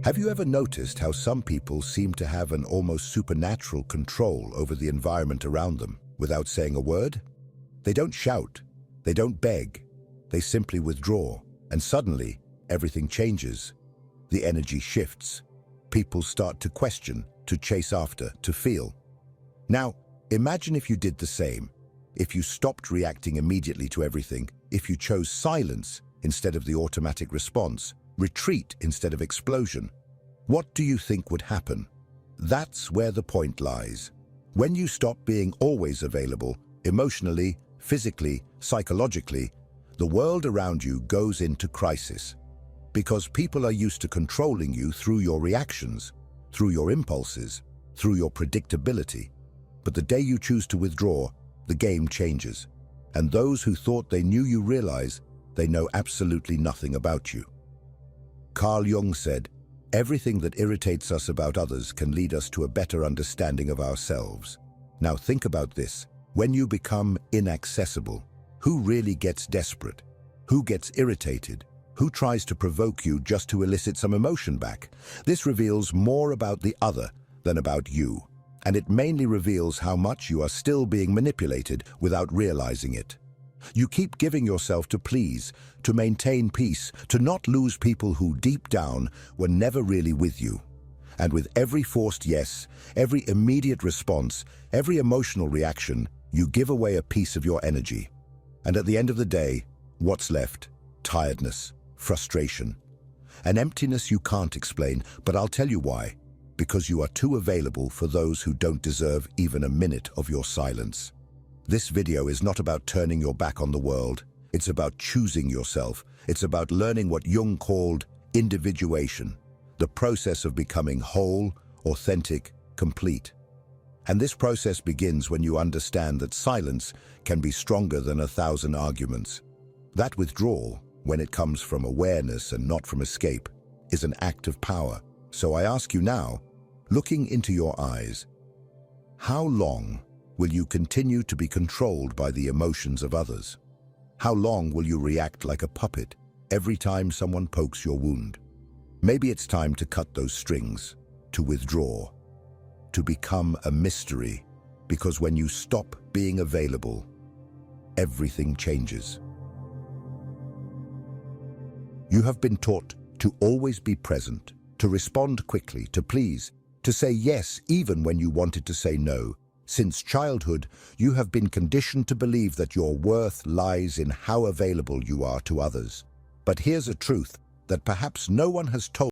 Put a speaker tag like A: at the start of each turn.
A: Have you ever noticed how some people seem to have an almost supernatural control over the environment around them without saying a word? They don't shout, they don't beg, they simply withdraw, and suddenly everything changes. The energy shifts. People start to question, to chase after, to feel. Now, imagine if you did the same. If you stopped reacting immediately to everything, if you chose silence instead of the automatic response, retreat instead of explosion, what do you think would happen? That's where the point lies. When you stop being always available, emotionally, physically, psychologically, the world around you goes into crisis. Because people are used to controlling you through your reactions, through your impulses, through your predictability. But the day you choose to withdraw, the game changes. And those who thought they knew you realize they know absolutely nothing about you. Carl Jung said, "Everything that irritates us about others can lead us to a better understanding of ourselves." Now think about this. When you become inaccessible, who really gets desperate? Who gets irritated? Who tries to provoke you just to elicit some emotion back? This reveals more about the other than about you. And it mainly reveals how much you are still being manipulated without realizing it. You keep giving yourself to please, to maintain peace, to not lose people who deep down were never really with you. And with every forced yes, every immediate response, every emotional reaction, you give away a piece of your energy. And at the end of the day, what's left? Tiredness, frustration, an emptiness you can't explain, but I'll tell you why. Because you are too available for those who don't deserve even a minute of your silence. This video is not about turning your back on the world. It's about choosing yourself. It's about learning what Jung called individuation, the process of becoming whole, authentic, complete. And this process begins when you understand that silence can be stronger than 1,000 arguments. That withdrawal, when it comes from awareness and not from escape, is an act of power. So I ask you now, looking into your eyes, how long will you continue to be controlled by the emotions of others? How long will you react like a puppet every time someone pokes your wound? Maybe it's time to cut those strings, to withdraw, to become a mystery, because when you stop being available, everything changes. You have been taught to always be present, to respond quickly, to please, to say yes even when you wanted to say no. Since childhood, you have been conditioned to believe that your worth lies in how available you are to others. But here's a truth that perhaps no one has told